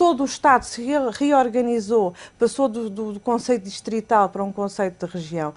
todo o Estado se reorganizou, passou do conceito distrital para um conceito de região.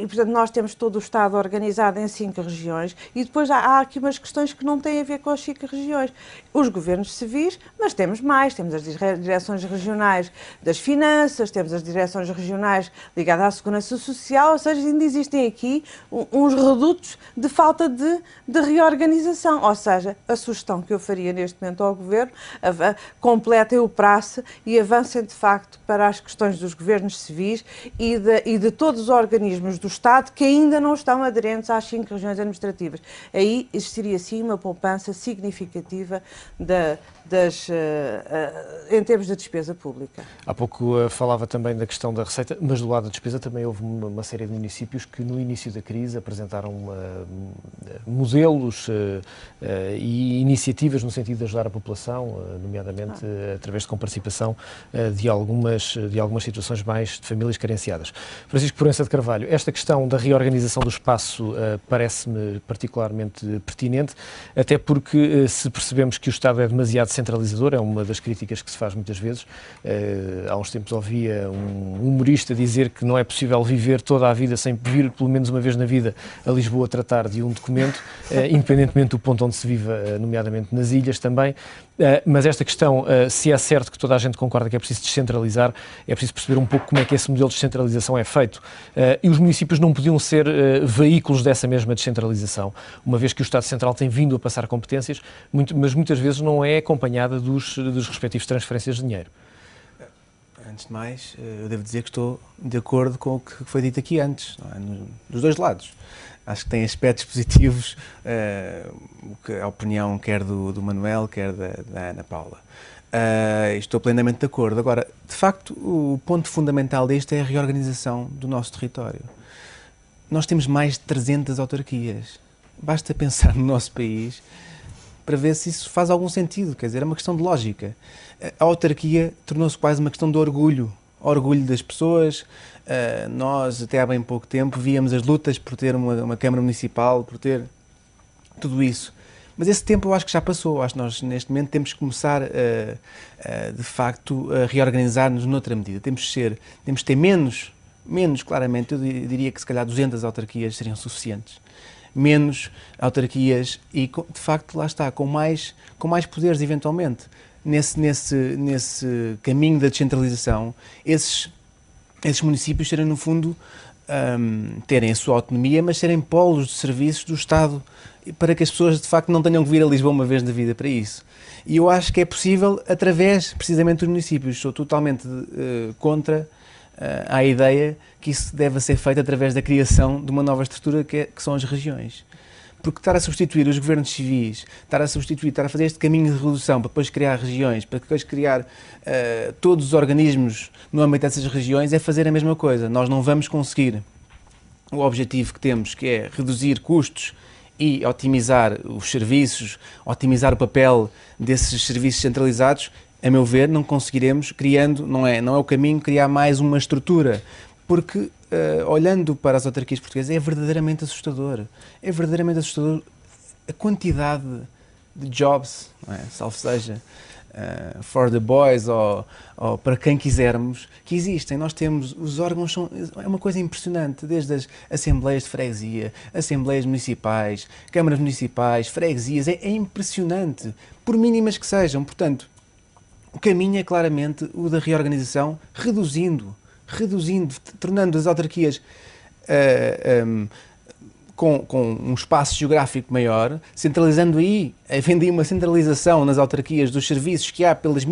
Portanto, nós temos todo o Estado organizado em 5 regiões e depois há aqui umas questões que não têm a ver com as 5 regiões. Os governos civis, mas temos mais, temos as direções regionais das finanças, temos as direções regionais ligadas à segurança social, ou seja, ainda existem aqui uns redutos de falta de reorganização. Ou seja, a sugestão que eu faria neste momento ao Governo, completem o prazo e avancem de facto para as questões dos governos civis e de todos os organismos do Estado que ainda não estão aderentes às 5 regiões administrativas. Aí existiria sim uma poupança significativa em termos de despesa pública. Há pouco falava também da questão da receita, mas do lado da despesa também houve uma série de municípios que no início da crise apresentaram modelos e iniciativas no sentido de ajudar a população, nomeadamente através de comparticipação de algumas situações mais de famílias carenciadas. Francisco Proença de Carvalho, esta questão da reorganização do espaço parece-me particularmente pertinente, até porque se percebemos que o Estado é demasiado centralizador, é uma das críticas que se faz muitas vezes. Há uns tempos ouvia um humorista dizer que não é possível viver toda a vida sem vir pelo menos uma vez na vida a Lisboa tratar de um documento, independentemente do ponto onde se viva, nomeadamente nas ilhas também. Mas esta questão, se é certo que toda a gente concorda que é preciso descentralizar, é preciso perceber um pouco como é que esse modelo de descentralização é feito. E os municípios não podiam ser veículos dessa mesma descentralização, uma vez que o Estado Central tem vindo a passar competências, mas muitas vezes não é acompanhada dos respectivos transferências de dinheiro. Antes de mais, eu devo dizer que estou de acordo com o que foi dito aqui antes, não é? Dos dois lados. Acho que tem aspectos positivos, a opinião quer do Manuel, quer da Ana Paula. Estou plenamente de acordo. Agora, de facto, o ponto fundamental deste é a reorganização do nosso território. Nós temos mais de 300 autarquias. Basta pensar no nosso país para ver se isso faz algum sentido. Quer dizer, é uma questão de lógica. A autarquia tornou-se quase uma questão de orgulho das pessoas. Nós, até há bem pouco tempo, víamos as lutas por ter uma Câmara Municipal, por ter tudo isso. Mas esse tempo eu acho que já passou. Acho que nós, neste momento, temos que começar, de facto, a reorganizar-nos noutra medida. Temos de ter menos, claramente, eu diria que se calhar 200 autarquias seriam suficientes. Menos autarquias e, de facto, lá está, com mais poderes, eventualmente. Nesse caminho da descentralização, esses municípios serem, no fundo, terem a sua autonomia, mas serem polos de serviços do Estado, para que as pessoas, de facto, não tenham que vir a Lisboa uma vez na vida para isso. E eu acho que é possível através, precisamente, dos municípios. Sou totalmente contra a ideia que isso deve ser feito através da criação de uma nova estrutura que são as regiões. Porque estar a substituir os governos civis, estar a fazer este caminho de redução para depois criar regiões, para depois criar todos os organismos no âmbito dessas regiões, é fazer a mesma coisa. Nós não vamos conseguir o objetivo que temos, que é reduzir custos e otimizar os serviços, otimizar o papel desses serviços centralizados. A meu ver, não conseguiremos criando, não é o caminho criar mais uma estrutura, porque olhando para as autarquias portuguesas é verdadeiramente assustador. É verdadeiramente assustador a quantidade de jobs, não é? Salvo seja for the boys ou para quem quisermos, que existem. Nós temos, os órgãos é uma coisa impressionante, desde as assembleias de freguesia, assembleias municipais, câmaras municipais, freguesias, é impressionante, por mínimas que sejam. Portanto, o caminho é claramente o da reorganização, reduzindo, tornando as autarquias com um espaço geográfico maior, centralizando havendo aí uma centralização nas autarquias dos serviços que há pelos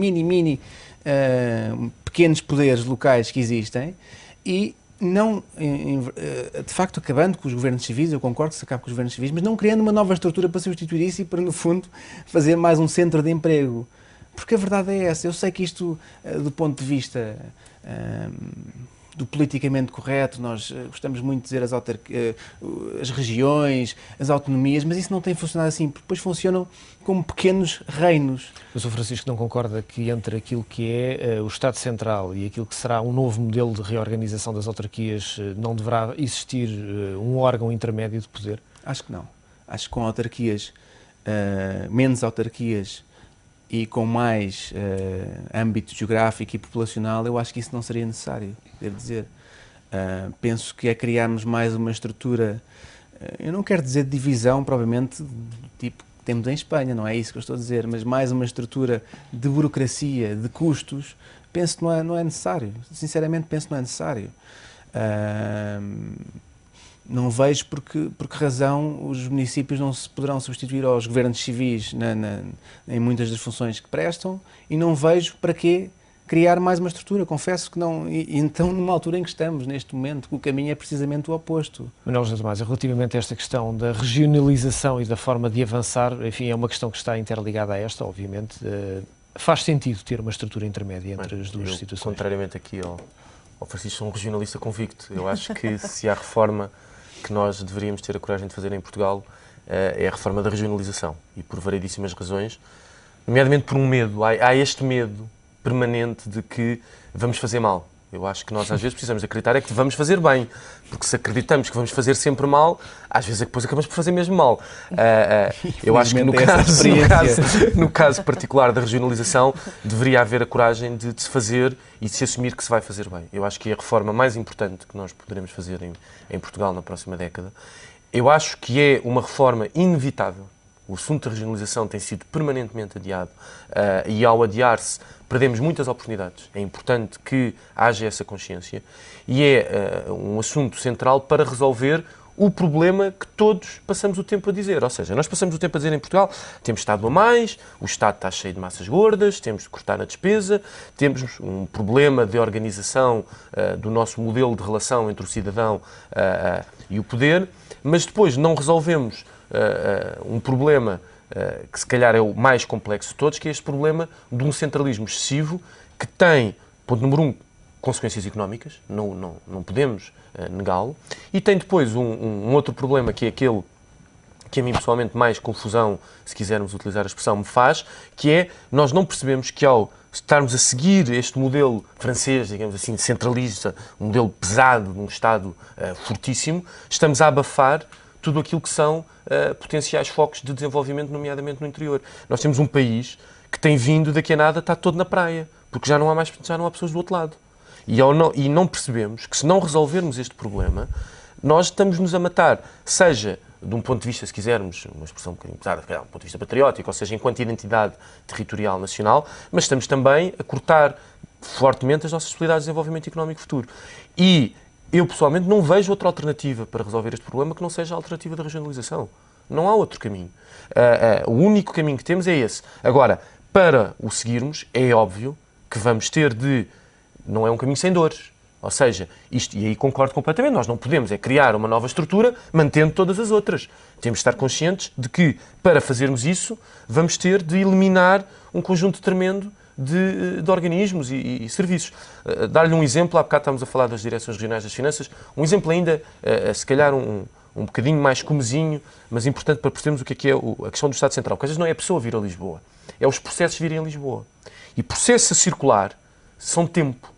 pequenos poderes locais que existem e não, de facto, acabando com os governos civis. Eu concordo que se acabe com os governos civis, mas não criando uma nova estrutura para substituir isso e para, no fundo, fazer mais um centro de emprego. Porque a verdade é essa. Eu sei que isto, do ponto de vista do politicamente correto, nós gostamos muito de dizer as regiões, as autonomias, mas isso não tem funcionado assim, porque depois funcionam como pequenos reinos. Mas o Francisco não concorda que entre aquilo que é o Estado Central e aquilo que será um novo modelo de reorganização das autarquias não deverá existir um órgão intermédio de poder? Acho que não. Acho que com autarquias, menos autarquias e com mais âmbito geográfico e populacional, eu acho que isso não seria necessário, devo dizer. Penso que é criarmos mais uma estrutura, eu não quero dizer de divisão, provavelmente, do tipo que temos em Espanha, não é isso que eu estou a dizer, mas mais uma estrutura de burocracia, de custos, penso que não é necessário. Sinceramente, penso que não é necessário. Não vejo por que razão os municípios não se poderão substituir aos governos civis em muitas das funções que prestam, e não vejo para quê criar mais uma estrutura. Confesso que não. E então, numa altura em que estamos, neste momento, o caminho é precisamente o oposto. Manuel José Tomás, relativamente a esta questão da regionalização e da forma de avançar, enfim, é uma questão que está interligada a esta, obviamente. Faz sentido ter uma estrutura intermédia entre as duas situações? Contrariamente aqui ao Francisco, sou um regionalista convicto. Eu acho que se há reforma que nós deveríamos ter a coragem de fazer em Portugal, é a reforma da regionalização. E por variedíssimas razões, nomeadamente por um medo. Há este medo permanente de que vamos fazer mal. Eu acho que nós às vezes precisamos acreditar é que vamos fazer bem, porque se acreditamos que vamos fazer sempre mal, às vezes é que depois acabamos por fazer mesmo mal. Eu acho que no caso particular da regionalização deveria haver a coragem de se fazer e de se assumir que se vai fazer bem. Eu acho que é a reforma mais importante que nós poderemos fazer em Portugal na próxima década. Eu acho que é uma reforma inevitável. O assunto da regionalização tem sido permanentemente adiado e ao adiar-se perdemos muitas oportunidades. É importante que haja essa consciência e é um assunto central para resolver o problema que todos passamos o tempo a dizer. Ou seja, nós passamos o tempo a dizer em Portugal, temos Estado a mais, o Estado está cheio de massas gordas, temos de cortar a despesa, temos um problema de organização do nosso modelo de relação entre o cidadão e o poder, mas depois não resolvemos um problema que se calhar é o mais complexo de todos, que é este problema de um centralismo excessivo que tem, ponto número 1, consequências económicas, não podemos negá-lo, e tem depois um outro problema que é aquele que a mim pessoalmente mais confusão, se quisermos utilizar a expressão, me faz, que é nós não percebemos que ao estarmos a seguir este modelo francês, digamos assim, centralista, um modelo pesado, de um Estado fortíssimo, estamos a abafar tudo aquilo que são potenciais focos de desenvolvimento, nomeadamente no interior. Nós temos um país que tem vindo daqui a nada, está todo na praia, porque já não há pessoas do outro lado. E não percebemos que se não resolvermos este problema, nós estamos-nos a matar, seja de um ponto de vista, se quisermos, uma expressão um bocadinho pesada, um ponto de vista patriótico, ou seja, enquanto identidade territorial nacional, mas estamos também a cortar fortemente as nossas possibilidades de desenvolvimento económico futuro. E eu, pessoalmente, não vejo outra alternativa para resolver este problema que não seja a alternativa da regionalização. Não há outro caminho. O único caminho que temos é esse. Agora, para o seguirmos, é óbvio que vamos ter de... Não é um caminho sem dores. Ou seja, isto, e aí concordo completamente, nós não podemos criar uma nova estrutura mantendo todas as outras. Temos de estar conscientes de que, para fazermos isso, vamos ter de eliminar um conjunto tremendo de organismos e serviços. Dar-lhe um exemplo, há bocado estávamos a falar das direções regionais das finanças, um exemplo ainda, se calhar um bocadinho mais comezinho, mas importante para percebermos o que é a questão do Estado Central. Porque às vezes não é a pessoa vir a Lisboa, é os processos virem a Lisboa. E processos a circular são tempo.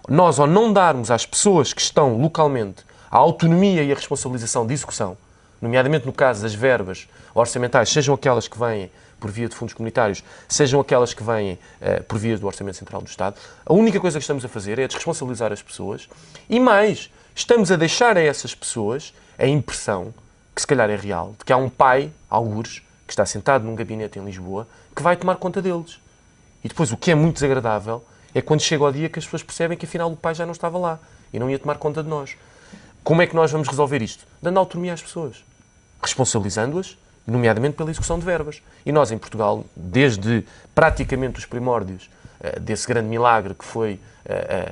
Nós, ao não darmos às pessoas que estão localmente a autonomia e a responsabilização de execução, nomeadamente no caso das verbas orçamentais, sejam aquelas que vêm por via de fundos comunitários, sejam aquelas que vêm por via do Orçamento Central do Estado, a única coisa que estamos a fazer é desresponsabilizar as pessoas e mais, estamos a deixar a essas pessoas a impressão, que se calhar é real, de que há um pai, algures, que está sentado num gabinete em Lisboa, que vai tomar conta deles. E depois o que é muito desagradável é quando chega o dia que as pessoas percebem que afinal o pai já não estava lá e não ia tomar conta de nós. Como é que nós vamos resolver isto? Dando autonomia às pessoas, responsabilizando-as, nomeadamente pela execução de verbas. E nós, em Portugal, desde praticamente os primórdios desse grande milagre que foi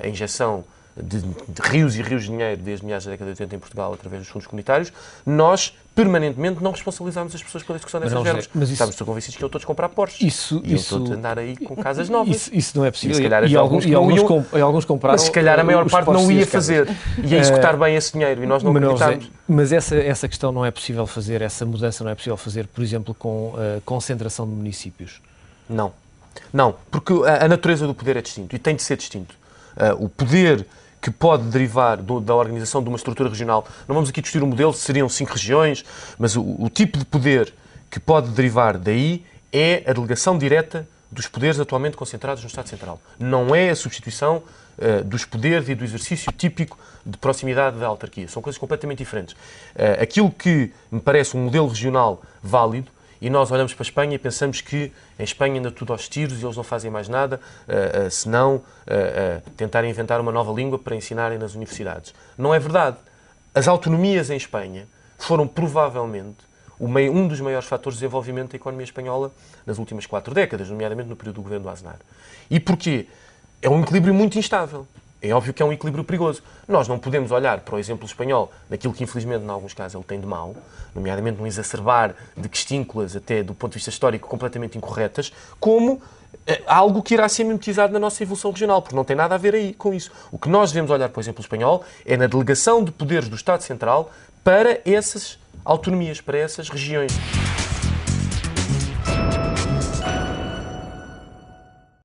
a injeção de rios e rios de dinheiro desde meados da década de 80 em Portugal, através dos fundos comunitários, nós permanentemente não responsabilizámos as pessoas pela execução dessas verbas. Estamos convencidos que iam todos comprar Porsches. Iam todos andar aí com casas novas. Isso não é possível. E, se calhar, alguns compraram. Mas se calhar a maior parte não ia fazer. Ia executar bem esse dinheiro e nós não acreditámos. Mas essa questão não é possível fazer, essa mudança não é possível fazer, por exemplo, com concentração de municípios? Não. Não, porque a natureza do poder é distinto e tem de ser distinto. O poder que pode derivar da organização de uma estrutura regional, não vamos aqui discutir o modelo, seriam 5 regiões, mas o tipo de poder que pode derivar daí é a delegação direta dos poderes atualmente concentrados no Estado Central. Não é a substituição dos poderes e do exercício típico de proximidade da autarquia. São coisas completamente diferentes. Aquilo que me parece um modelo regional válido, e nós olhamos para a Espanha e pensamos que em Espanha anda tudo aos tiros e eles não fazem mais nada, senão tentarem inventar uma nova língua para ensinarem nas universidades. Não é verdade. As autonomias em Espanha foram provavelmente um dos maiores fatores de desenvolvimento da economia espanhola nas últimas 4 décadas, nomeadamente no período do governo do Aznar. E porquê? É um equilíbrio muito instável. É óbvio que é um equilíbrio perigoso. Nós não podemos olhar para o exemplo espanhol, naquilo que infelizmente, em alguns casos, ele tem de mau, nomeadamente no exacerbar de questínculas, até do ponto de vista histórico, completamente incorretas, como algo que irá ser mimetizado na nossa evolução regional, porque não tem nada a ver aí com isso. O que nós devemos olhar para o exemplo espanhol é na delegação de poderes do Estado Central para essas autonomias, para essas regiões.